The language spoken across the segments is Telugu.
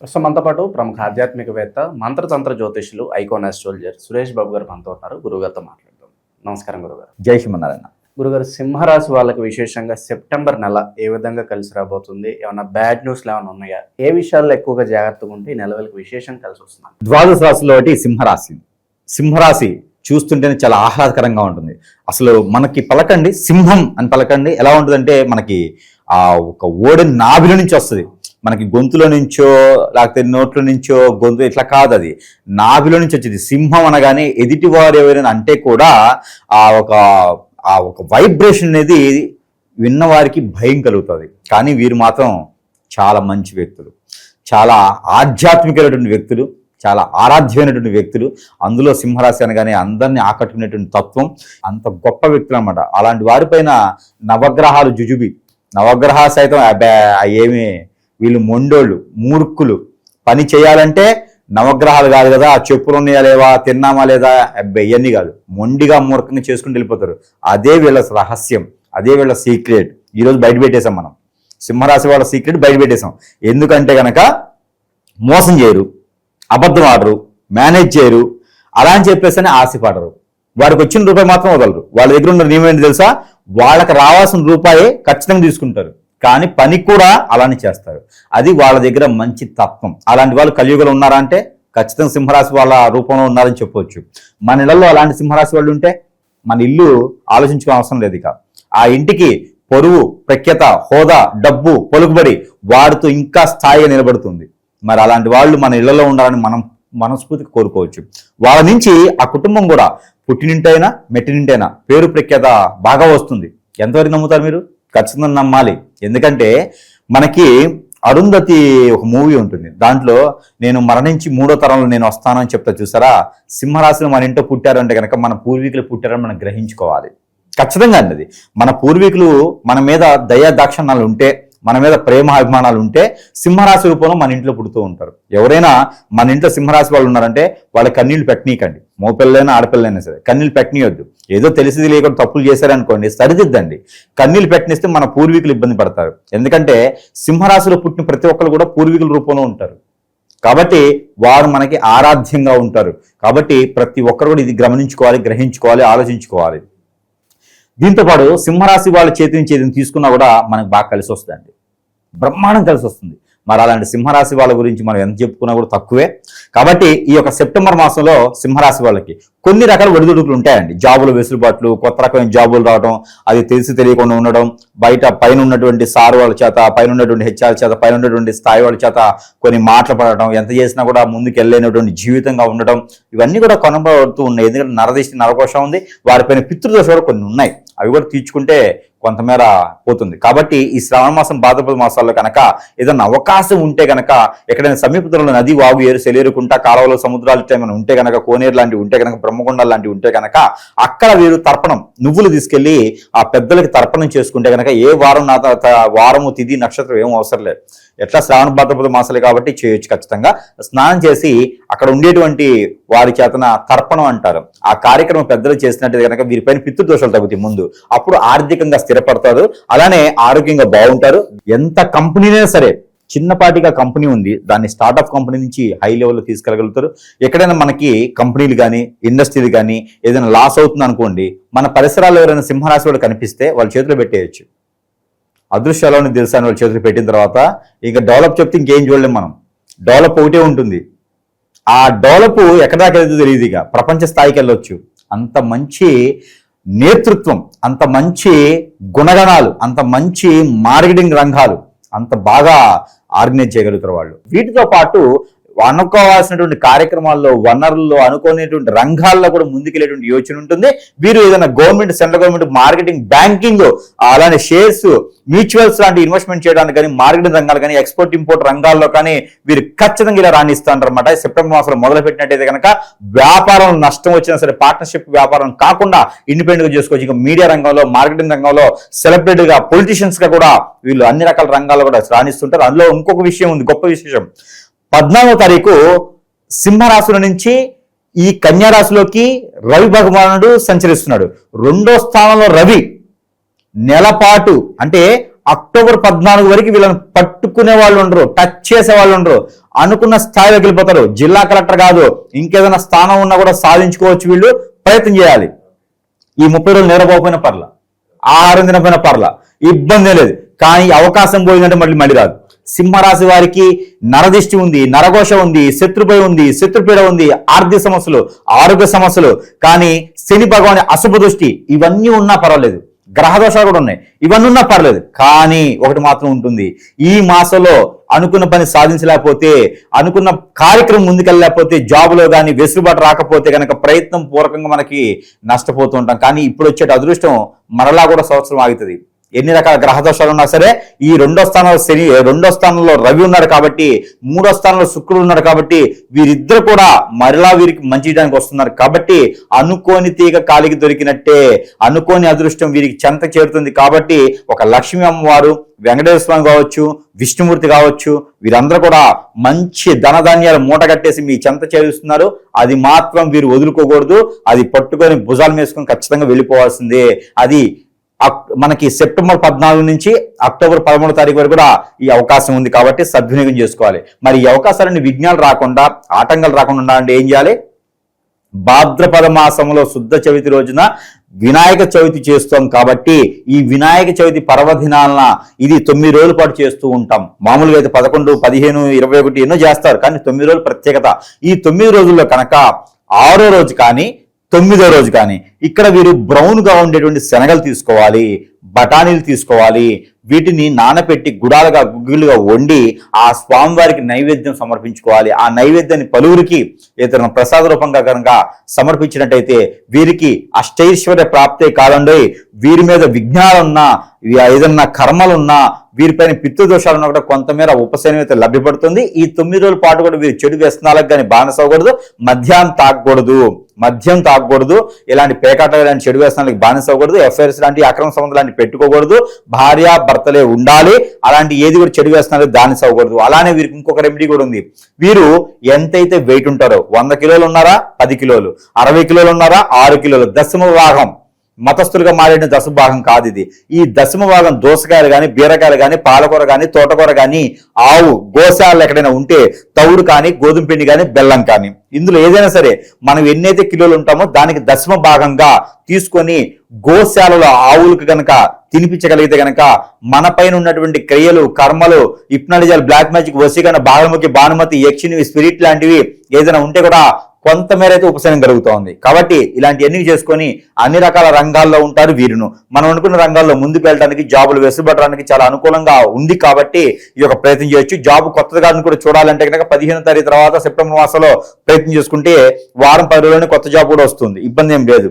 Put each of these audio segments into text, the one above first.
ప్రస్తుతం మనతో పాటు ప్రముఖ ఆధ్యాత్మికవేత్త మంత్రతంత్ర జ్యోతిషులు ఐకాన్ ఆస్ట్రాలజర్ సురేష్ బాబు గారు మనతో ఉన్నారు. గురుగారితో మాట్లాడదాం. నమస్కారం గురుగారు. జై శ్రీమన్నారాయణ. గురుగారు, సింహరాశి వాళ్ళకి విశేషంగా సెప్టెంబర్ నెల ఏ విధంగా కలిసి రాబోతుంది? ఏమైనా బ్యాడ్ న్యూస్లు ఏమైనా ఉన్నాయా? ఏ విషయాల్లో ఎక్కువగా జాగ్రత్తగా ఉంటే ఈ నెల వాళ్ళకి విశేషం కలిసి వస్తుంది? ద్వాదశ రాశిలో ఒకటి సింహరాశి. సింహరాశి చూస్తుంటేనే చాలా ఆహ్లాదకరంగా ఉంటుంది. అసలు మనకి పలకండి, సింహం అని పలకండి ఎలా ఉంటుందంటే మనకి ఆ ఒక ఓడిన నాభిలో నుంచి వస్తుంది. మనకి గొంతులో నుంచో లేకపోతే నోట్లో నుంచో గొంతు ఇట్లా కాదు, అది నాభిలో నుంచి వచ్చింది. సింహం అనగానే ఎదుటివారు ఎవరైనా అంటే కూడా ఆ ఒక వైబ్రేషన్ అనేది విన్నవారికి భయం కలుగుతుంది. కానీ వీరు మాత్రం చాలా మంచి వ్యక్తులు, చాలా ఆధ్యాత్మికమైనటువంటి వ్యక్తులు, చాలా ఆరాధ్యమైనటువంటి వ్యక్తులు. అందులో సింహరాశి అనగానే అందరినీ ఆకట్టుకునేటువంటి తత్వం, అంత గొప్ప వ్యక్తులు అనమాట. అలాంటి వారిపైన నవగ్రహాలు జుజుబి. నవగ్రహ సైతం ఏమి వీళ్ళు మొండోళ్ళు, మూర్ఖులు. పని చేయాలంటే నవగ్రహాలు కాదు కదా, చెప్పులు ఉన్నాయా లేవా, తిన్నామా లేదా, ఇవన్నీ కాదు, మొండిగా మూర్ఖంగా చేసుకుని వెళ్ళిపోతారు. అదే వీళ్ళ రహస్యం, అదే వీళ్ళ సీక్రెట్. ఈరోజు బయట పెట్టేశాం మనం. సింహరాశి వాళ్ళ సీక్రెట్ బయట పెట్టేశాం. ఎందుకంటే కనుక మోసం చేయరు, అబద్ధం ఆడరు, మేనేజ్ చేయరు, అలా అని చెప్పేసి ఆశపడరు. వాడికి వచ్చిన రూపాయి మాత్రం వదలరు. వాళ్ళ దగ్గర ఉన్న నియమం ఏంటి తెలుసా? వాళ్ళకి రావాల్సిన రూపాయే ఖచ్చితంగా తీసుకుంటారు, కానీ పని కూడా అలానే చేస్తారు. అది వాళ్ళ దగ్గర మంచి తత్వం. అలాంటి వాళ్ళు కలియుగంలో ఉన్నారా అంటే ఖచ్చితంగా సింహరాశి వాళ్ళ రూపంలో ఉన్నారని చెప్పవచ్చు. మన ఇళ్లలో అలాంటి సింహరాశి వాళ్ళు ఉంటే మన ఇల్లు ఆలోచించుకోవడం అవసరం లేదు. ఇక ఆ ఇంటికి పొరుగు, ప్రఖ్యత, హోదా, డబ్బు, పలుకుబడి వాడితో ఇంకా స్థాయిగా నిలబడుతుంది. మరి అలాంటి వాళ్ళు మన ఇళ్లలో ఉండాలని మనం మనస్ఫూర్తిగా కోరుకోవచ్చు. వాళ్ళ నుంచి ఆ కుటుంబం కూడా పుట్టినింటైనా మెట్టినింటైనా పేరు ప్రఖ్యాత బాగా వస్తుంది. ఎంతవరకు నమ్ముతారు మీరు? ఖచ్చితంగా నమ్మాలి. ఎందుకంటే మనకి అరుంధతి ఒక మూవీ ఉంటుంది. దాంట్లో నేను మరణించి 3వ తరంలో నేను వస్తానని చెప్తా చూసారా. సింహరాశిలో మన ఇంట్లో పుట్టారంటే కనుక మన పూర్వీకులు పుట్టారని మనం గ్రహించుకోవాలి. ఖచ్చితంగా అన్నది మన పూర్వీకులు మన మీద దయా దాక్షణ్యాలు ఉంటే, మన మీద ప్రేమ అభిమానాలు ఉంటే సింహరాశి రూపంలో మన ఇంట్లో పుడుతూ ఉంటారు. ఎవరైనా మన ఇంట్లో సింహరాశి వాళ్ళు ఉన్నారంటే వాళ్ళ కన్నీళ్లు పెట్టనీయకండి. మోపిల్లైనా ఆడపిల్లైనా సరే కన్నీళ్ళు పెట్టనీయొద్దు. ఏదో తెలిసింది లేకుండా తప్పులు చేశారనుకోండి, సరిదిద్దండి. కన్నీళ్ళు పెట్టనిస్తే మన పూర్వీకులు ఇబ్బంది పడతారు. ఎందుకంటే సింహరాశిలో పుట్టిన ప్రతి ఒక్కరు కూడా పూర్వీకుల రూపంలో ఉంటారు. కాబట్టి వారు మనకి ఆరాధ్యంగా ఉంటారు. కాబట్టి ప్రతి ఒక్కరు కూడా ఇది గమనించుకోవాలి, గ్రహించుకోవాలి, ఆలోచించుకోవాలి. దీంతోపాటు సింహరాశి వాళ్ళ చేతి నుంచి ఏదైనా తీసుకున్నా కూడా మనకు బాగా కలిసి వస్తుందండి, బ్రహ్మాండం కలిసి వస్తుంది. మరి అలాంటి సింహరాశి వాళ్ళ గురించి మనం ఎంత చెప్పుకున్నా కూడా తక్కువే. కాబట్టి ఈ యొక్క సెప్టెంబర్ మాసంలో సింహరాశి వాళ్ళకి కొన్ని రకాల ఒడిదుడుకులు ఉంటాయండి. జాబుల వెసులుబాట్లు, కొత్త రకమైన జాబులు రావడం, అది తెలిసి తెలియకుండా ఉండడం, బయట పైన ఉన్నటువంటి సార్ వాళ్ళ చేత, పైన ఉన్నటువంటి హెచ్ఆర్ చేత, పైన ఉన్నటువంటి స్థాయి వాళ్ళ చేత కొన్ని మాటలు పడటం, ఎంత చేసినా కూడా ముందుకు వెళ్ళలేనటువంటి జీవితంగా ఉండడం, ఇవన్నీ కూడా కొనబడుతూ ఉన్నాయి. ఎందుకంటే నరదిష్టి, నరకోశం ఉంది. వారిపైన పితృదోష కూడా కొన్ని ఉన్నాయి. అవి కూడా తీర్చుకుంటే కొంతమేర పోతుంది. కాబట్టి ఈ శ్రావణ మాసం, భాద్రపద మాసాల్లో కనుక ఏదైనా అవకాశం ఉంటే కనుక ఎక్కడైనా సమీపంలో నది, వాగు, ఏరు, సెలేరుకుంట, కాలువలు, సముద్రాలు ఏమైనా ఉంటే కనుక, కోనేరు లాంటివి ఉంటే కనుక, బ్రహ్మగుండాలు లాంటివి ఉంటే కనుక అక్కడ వీరు తర్పణం, నువ్వులు తీసుకెళ్లి ఆ పెద్దలకి తర్పణం చేసుకుంటే కనుక ఏ వారం, వారము, తిథి, నక్షత్రం ఏం అవసరం లేదు. ఎట్లా శ్రావణ భాద్రపద మాసాలు కాబట్టి చేయొచ్చు. ఖచ్చితంగా స్నానం చేసి అక్కడ ఉండేటువంటి వారి చేతన తర్పణం అంటారు. ఆ కార్యక్రమం పెద్దలు చేసినట్టు కనుక వీరిపైన పితృదోషాలు తగ్గుతాయి ముందు. అప్పుడు ఆర్థికంగా స్థిరపడతారు, అలానే ఆరోగ్యంగా బాగుంటారు. ఎంత కంపెనీనైనా సరే, చిన్నపాటిగా కంపెనీ ఉంది, దాన్ని స్టార్ట్అప్ కంపెనీ నుంచి హై లెవెల్లో తీసుకెళ్ళగలుగుతారు. ఎక్కడైనా మనకి కంపెనీలు కానీ, ఇండస్ట్రీలు కానీ ఏదైనా లాస్ అవుతుంది అనుకోండి, మన పరిసరాల్లో ఎవరైనా సింహరాశి వాళ్ళు కనిపిస్తే వాళ్ళ చేతిలో పెట్టేయచ్చు. అదృశ్యాలను తెలుసా అని వాళ్ళ చేతులు పెట్టిన తర్వాత ఇక డెవలప్ చెప్తే ఇంకేం చూడలేం మనం. డెవలప్ ఒకటే ఉంటుంది. ఆ డెవలప్ ఎక్కడ దాకా వెళ్తుందో తెలియదు. ఇక ప్రపంచ స్థాయికి వెళ్ళొచ్చు. అంత మంచి నేతృత్వం, అంత మంచి గుణగణాలు, అంత మంచి మార్కెటింగ్ రంగాలు, అంత బాగా ఆర్గనైజ్ చేయగలుగుతారు వాళ్ళు. వీటితో పాటు అనుకోవాల్సినటువంటి కార్యక్రమాల్లో, వనరుల్లో, అనుకునేటువంటి రంగాల్లో కూడా ముందుకెళ్ళేటువంటి యోచన ఉంటుంది. వీరు ఏదైనా government, central government marketing, banking, అలానే షేర్స్, మ్యూచువల్స్ లాంటి ఇన్వెస్ట్మెంట్ చేయడానికి కానీ, మార్కెటింగ్ రంగాలు కానీ, ఎక్స్పోర్ట్ ఇంపోర్ట్ రంగాల్లో కానీ వీరు ఖచ్చితంగా ఇలా రాణిస్తారన్నమాట. సెప్టెంబర్ మాసంలో మొదలు పెట్టినట్టయితే కనుక వ్యాపారం నష్టం వచ్చినా సరే పార్ట్నర్షిప్ వ్యాపారం కాకుండా ఇండిపెండెంట్గా చేసుకోవచ్చు. ఇక మీడియా రంగంలో, మార్కెటింగ్ రంగంలో, సెలబ్రిటీగా, పొలిటీషియన్స్ గా కూడా వీళ్ళు అన్ని రకాల రంగాల్లో కూడా రాణిస్తుంటారు. అందులో ఇంకొక విషయం ఉంది, గొప్ప విశేషం. 14వ తారీఖు సింహరాశుల నుంచి ఈ కన్యారాశిలోకి రవి భగవానుడు సంచరిస్తున్నాడు. 2వ స్థానంలో రవి నెలపాటు అంటే అక్టోబర్ 14 వరకు వీళ్ళని పట్టుకునే వాళ్ళు ఉండరు, టచ్ చేసే వాళ్ళు ఉండరు. అనుకున్న స్థాయిలోకి వెళ్ళిపోతారు. జిల్లా కలెక్టర్ కాదు, ఇంకేదైనా స్థానం ఉన్నా కూడా సాధించుకోవచ్చు. వీళ్ళు ప్రయత్నం చేయాలి. ఈ 30 రోజులు నిద్రపోకపోయినా పర్ల, ఆహారం తినకపోయినా పర్ల, ఇబ్బంది లేదు. కానీ అవకాశం పోయిందంటే మళ్ళీ రాదు. సింహరాశి వారికి నరదిష్టి ఉంది, నరఘోష ఉంది, శత్రుభయం ఉంది, శత్రుపీడ ఉంది, ఆర్థిక సమస్యలు, ఆరోగ్య సమస్యలు, కానీ శని భగవాని అశుభ దృష్టి ఇవన్నీ ఉన్నా పర్వాలేదు. గ్రహదోషాలు కూడా ఉన్నాయి, ఇవన్నీ ఉన్నా పర్లేదు. కానీ ఒకటి మాత్రం ఉంటుంది, ఈ మాసంలో అనుకున్న పని సాధించలేకపోతే, అనుకున్న కార్యక్రమం ముందుకెళ్ళలేకపోతే, జాబులో కానీ వెసులుబాటు రాకపోతే కనుక ప్రయత్నం పూర్వకంగా మనకి నష్టపోతూ ఉంటాం. కానీ ఇప్పుడు వచ్చే అదృష్టం మరలా కూడా సంవత్సరం ఆగుతుంది. ఎన్ని రకాల గ్రహదోషాలు ఉన్నా సరే ఈ 2వ స్థానంలో శని, 2వ స్థానంలో రవి ఉన్నాడు కాబట్టి, 3వ స్థానంలో శుక్రుడు ఉన్నాడు కాబట్టి వీరిద్దరు కూడా మరలా వీరికి మంచి చేయడానికి వస్తున్నారు. కాబట్టి అనుకోని తీగ కాలికి దొరికినట్టే, అనుకోని అదృష్టం వీరికి చెంత చేరుతుంది. కాబట్టి ఒక లక్ష్మీ అమ్మవారు, వెంకటేశ్వర స్వామి కావచ్చు, విష్ణుమూర్తి కావచ్చు, వీరందరూ కూడా మంచి ధనధాన్యాలు మూట కట్టేసి మీ చెంత చేరుస్తున్నారు. అది మాత్రం వీరు వదులుకోకూడదు. అది పట్టుకొని భుజాలు వేసుకొని ఖచ్చితంగా వెళ్ళిపోవాల్సిందే. అది మనకి సెప్టెంబర్ 14 నుంచి అక్టోబర్ 13 తారీఖు వరకు కూడా ఈ అవకాశం ఉంది. కాబట్టి సద్వినియోగం చేసుకోవాలి. మరి ఈ అవకాశాలన్నీ విఘ్నాలు రాకుండా, ఆటంకాలు రాకుండా ఉండాలంటే ఏం చేయాలి? భాద్రపద మాసంలో శుద్ధ చవితి రోజున వినాయక చవితి చేస్తాం. కాబట్టి ఈ వినాయక చవితి పర్వదినాలన ఇది 9 రోజుల పాటు చేస్తూ ఉంటాం. మామూలుగా అయితే 11, 15, 21 ఎన్నో చేస్తారు. కానీ 9 రోజుల ప్రత్యేకత. ఈ 9 రోజుల్లో కనుక 6వ రోజు కానీ 9వ రోజు కానీ ఇక్కడ వీరు బ్రౌన్గా ఉండేటువంటి శనగలు తీసుకోవాలి, బఠానీలు తీసుకోవాలి. వీటిని నానపెట్టి గుగ్గిలుగా వండి ఆ స్వామివారికి నైవేద్యం సమర్పించుకోవాలి. ఆ నైవేద్యాన్ని పలువురికి ఏదైనా ప్రసాద రూపంగా కనుక సమర్పించినట్టయితే వీరికి అష్టైశ్వర్య ప్రాప్తే కాదండి, వీరి మీద విఘ్నాలున్నా, ఏదన్నా కర్మలున్నా, వీరిపైన పితృదోషాలున్నా కూడా కొంతమేర ఉపశమనం అయితే లభ్యపడుతుంది. ఈ 9 రోజుల పాటు కూడా వీరు చెడు వ్యసనాలకు కానీ బానిస అవ్వకూడదు, మద్యం తాగకూడదు, ఇలాంటి పేకాట లాంటి చెడు వ్యసనాలకు బానిస అవ్వకూడదు, ఎఫ్ఐఆర్స్ లాంటి అక్రమ సంబంధం లాంటి పెట్టుకోకూడదు, భార్య భర్తలే ఉండాలి. అలాంటి ఏది కూడా చెడు వ్యసనాలకు బానిస అవ్వకూడదు. అలానే వీరికి ఇంకొక రెమెడీ కూడా ఉంది. వీరు ఎంతైతే వెయిట్ ఉంటారో, 100 కిలోలు ఉన్నారా 10 కిలోలు, 60 కిలోలు ఉన్నారా 6 కిలోలు, దశమ భాగం మతస్థులుగా మారేట దశమ భాగం కాదు ఇది. ఈ దశమ భాగం దోసకాయలు కానీ, బీరకాయలు కానీ, పాలకూర కానీ, తోటకూర కానీ, ఆవు గోశాలలు ఎక్కడైనా ఉంటే తౌడు కానీ, గోధుమ పిండి కానీ, బెల్లం కానీ, ఇందులో ఏదైనా సరే మనం ఎన్నైతే కిలోలు ఉంటామో దానికి దశమ భాగంగా తీసుకొని గోశాలలో ఆవులకు గనక తినిపించగలిగితే గనక మన పైన ఉన్నటువంటి క్రియలు, కర్మలు, హిప్నాటిజాలు, బ్లాక్ మ్యాజిక్, వశీకరణ, బాలముఖి, భానుమతి, యక్షిని, స్పిరిట్ లాంటివి ఏదైనా ఉంటే కూడా కొంతమేర అయితే ఉపశమనం కలుగుతోంది. కాబట్టి ఇలాంటివన్నీ చేసుకొని అన్ని రకాల రంగాల్లో ఉంటారు వీరును. మనం అనుకున్న రంగాల్లో ముందుకు వెళ్ళడానికి, జాబులు వెసులుబడడానికి చాలా అనుకూలంగా ఉంది. కాబట్టి ఈ యొక్క ప్రయత్నం చేయొచ్చు. జాబ్ కొత్తగా కూడా చూడాలంటే కనుక 15వ తారీఖు తర్వాత సెప్టెంబర్ మాసంలో ప్రయత్నం చేసుకుంటే వారం 10 రోజుల్లోనే కొత్త జాబ్ కూడా వస్తుంది. ఇబ్బంది ఏం లేదు.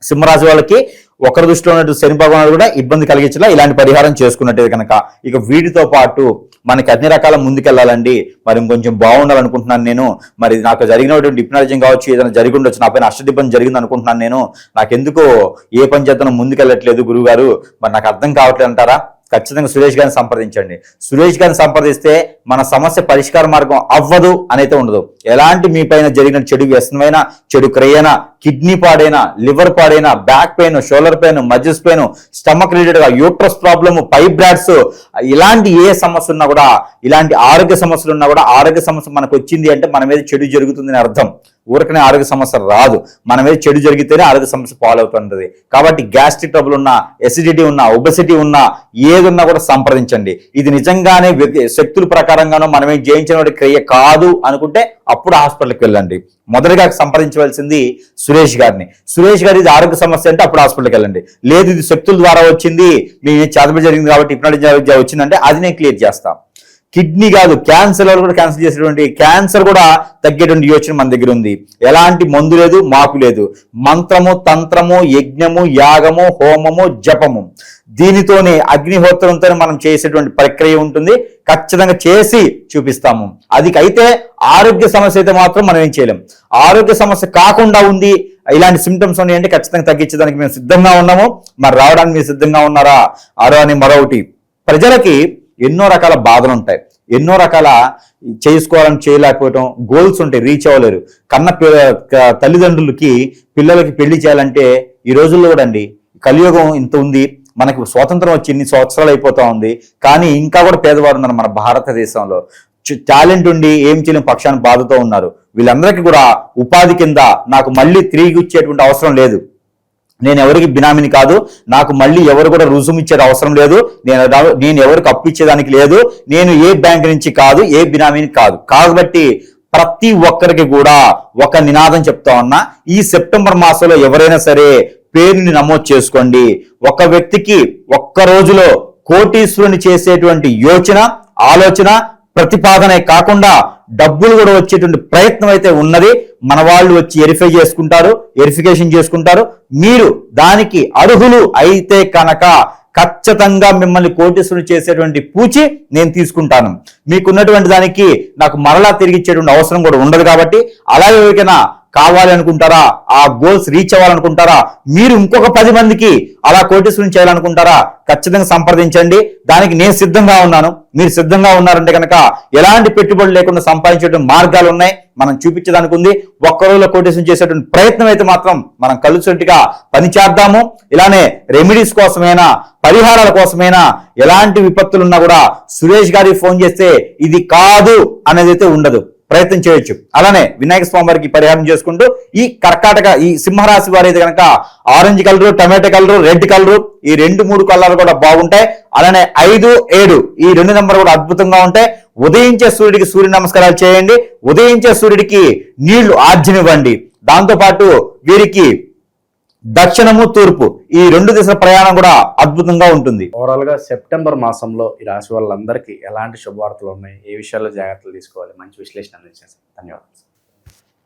సింహరాశి వాళ్ళకి ఒకరి దృష్టిలో ఉన్నట్టు శని భగవానుడు కూడా ఇబ్బంది కలిగించలా ఇలాంటి పరిహారం చేసుకున్నట్టే కనుక ఇక వీటితో పాటు మనకి అన్ని రకాల ముందుకెళ్ళాలండి. మరి ఇంకొంచెం బాగుండాలనుకుంటున్నాను నేను. మరి నాకు జరిగినటువంటి హిప్నాటిజం కావచ్చు, ఏదైనా జరిగి ఉండొచ్చు, నా పైన అష్టదిబ్బం జరిగింది అనుకుంటున్నాను నేను. నాకెందుకో ఏ పని చేద్దాం ముందుకెళ్ళట్లేదు గురువు గారు, మరి నాకు అర్థం కావట్లేదు అంటారా? ఖచ్చితంగా సురేష్ గారిని సంప్రదించండి. సురేష్ గారిని సంప్రదిస్తే మన సమస్య పరిష్కార మార్గం అవ్వదు అనైతే ఉండదు. ఎలాంటి మీ పైన జరిగిన చెడు వ్యసనమైన, చెడు క్రియైనా, కిడ్నీ పాడైనా, లివర్ పాడైనా, back pain, shoulder pain, muscles pain, stomach related గా యూట్రస్ ప్రాబ్లమ్, ఫైబ్రాయిడ్స్, ఇలాంటి ఏ సమస్య ఉన్నా కూడా, ఇలాంటి ఆరోగ్య సమస్యలు ఉన్నా కూడా, ఆరోగ్య సమస్య మనకు వచ్చింది అంటే మన మీద చెడు జరుగుతుందని అర్థం. ఊరికనే ఆరోగ్య సమస్య రాదు, మన మీద చెడు జరిగితేనే ఆరోగ్య సమస్య పాలవుతుంటది. కాబట్టి గ్యాస్ట్రిక్ ట్రబుల్ ఉన్నా, ఎసిడిటీ ఉన్నా, ఒబెసిటీ ఉన్నా, ఏదున్నా కూడా సంప్రదించండి. ఇది నిజంగానే శక్తుల ప్రకారంగానో మనమే జయించిన క్రియ కాదు అనుకుంటే అప్పుడు హాస్పిటల్కి వెళ్ళండి. మొదటిగా సంప్రదించవలసింది సురేష్ గారిని. సురేష్ గారి ఇది ఆరోగ్య సమస్య అంటే అప్పుడు హాస్పిటల్కి వెళ్ళండి. లేదు ఇది శక్తుల ద్వారా వచ్చింది, మీ చేతబడి జరిగింది కాబట్టి హిప్నాటిజం వచ్చిందంటే అది నేను క్లియర్ చేస్తాను. కిడ్నీ కాదు, క్యాన్సర్ కూడా క్యాన్సర్ చేసేటువంటి క్యాన్సర్ కూడా తగ్గేటువంటి యోచన మన దగ్గర ఉంది. ఎలాంటి మందు లేదు, మాకు లేదు. మంత్రము, తంత్రము, యజ్ఞము, యాగము, హోమము, జపము, దీనితోనే అగ్నిహోత్రంతో మనం చేసేటువంటి ప్రక్రియ ఉంటుంది. ఖచ్చితంగా చేసి చూపిస్తాము. అది అయితే ఆరోగ్య సమస్య అయితే మాత్రం మనం ఏం చేయలేం. ఆరోగ్య సమస్య కాకుండా ఉంది, ఇలాంటి సిమ్టమ్స్ ఉన్నాయంటే ఖచ్చితంగా తగ్గించడానికి మేము సిద్ధంగా ఉన్నాము. మరి రావడానికి మీరు సిద్ధంగా ఉన్నారా? అని మరొకటి, ప్రజలకి ఎన్నో రకాల బాధలు ఉంటాయి, ఎన్నో రకాల చేసుకోవాలని చేయలేకపోవటం, గోల్స్ ఉంటాయి, రీచ్ అవ్వలేరు. తల్లిదండ్రులకి పిల్లలకి పెళ్లి చేయాలంటే ఈ రోజుల్లో కూడా అండి కలియుగం ఇంత ఉంది, మనకు స్వాతంత్రం వచ్చి ఇన్ని సంవత్సరాలు అయిపోతా ఉంది, కానీ ఇంకా కూడా పేదవారు ఉన్నారు మన భారతదేశంలో. టాలెంట్ ఉండి ఏం చేయలేని పక్షాన్ని బాధతో ఉన్నారు. వీళ్ళందరికీ కూడా ఉపాధి కింద నాకు మళ్ళీ తిరిగి ఇచ్చేటువంటి అవసరం లేదు. నేను ఎవరికి బినామీని కాదు, నాకు మళ్ళీ ఎవరు కూడా రుసుము ఇచ్చేది అవసరం లేదు, నేను ఎవరికి అప్పు ఇచ్చేదానికి లేదు, నేను ఏ బ్యాంక్ నుంచి కాదు, ఏ బినామీని కాదు. కాబట్టి ప్రతి ఒక్కరికి కూడా ఒక నినాదం చెప్తా ఉన్నా, ఈ సెప్టెంబర్ మాసంలో ఎవరైనా సరే పేరుని నమోదు చేసుకోండి. ఒక వ్యక్తికి ఒక్క రోజులో కోటీశ్వరుని చేసేటువంటి ఆలోచన ప్రతిపాదనే కాకుండా డబ్బులు కూడా వచ్చేటువంటి ప్రయత్నం అయితే ఉన్నది. మన వాళ్ళు వచ్చి వెరిఫికేషన్ చేసుకుంటారు. మీరు దానికి అర్హులు అయితే కనుక ఖచ్చితంగా మిమ్మల్ని కోటీశ్వరుని చేసేటువంటి పూచి నేను తీసుకుంటాను. మీకున్నటువంటి దానికి నాకు మరలా తిరిగి ఇచ్చేటువంటి అవసరం కూడా ఉండదు. కాబట్టి అలాగే ఎవరికైనా కావాలి అనుకుంటారా, ఆ గోల్స్ రీచ్ అవ్వాలనుకుంటారా, మీరు ఇంకొక 10 మందికి అలా కోటీశ్వరుని చేయాలనుకుంటారా, ఖచ్చితంగా సంప్రదించండి. దానికి నేను సిద్ధంగా ఉన్నాను. మీరు సిద్ధంగా ఉన్నారంటే కనుక ఎలాంటి పెట్టుబడులు లేకుండా సంపాదించేటువంటి మార్గాలు ఉన్నాయి, మనం చూపించడానికి ఉంది. ఒక్క రోజులో కోటేషన్ చేసేటువంటి ప్రయత్నం అయితే మాత్రం మనం కలిసిగా పనిచేద్దాము. ఇలానే రెమెడీస్ కోసమైనా, పరిహారాల కోసమైనా, ఎలాంటి విపత్తులు ఉన్నా కూడా సురేష్ గారికి ఫోన్ చేస్తే ఇది కాదు అనేది అయితే ఉండదు, ప్రయత్నం చేయొచ్చు. అలానే వినాయక స్వామి వారికి పరిహారం చేసుకుంటూ ఈ సింహరాశి వారు అయితే కనుక orange colour, tomato colour, red colour, ఈ 2-3 కలర్లు కూడా బాగుంటాయి. అలానే 5, 7 ఈ 2 నెంబర్ కూడా అద్భుతంగా ఉంటాయి. ఉదయించే సూర్యుడికి సూర్య నమస్కారాలు చేయండి. ఉదయించే సూర్యుడికి నీళ్లు ఆర్జనివ్వండి. దాంతోపాటు వీరికి దక్షిణము, తూర్పు ఈ 2 దిశల ప్రయాణం కూడా అద్భుతంగా ఉంటుంది. ఓవరాల్ గా సెప్టెంబర్ మాసంలో ఈ రాశి వాళ్ళందరికీ ఎలాంటి శుభవార్తలు ఉన్నాయి, ఏ విషయాల్లో జాగ్రత్తలు తీసుకోవాలి, మంచి విశ్లేషణ అందించారు. ధన్యవాదాలు.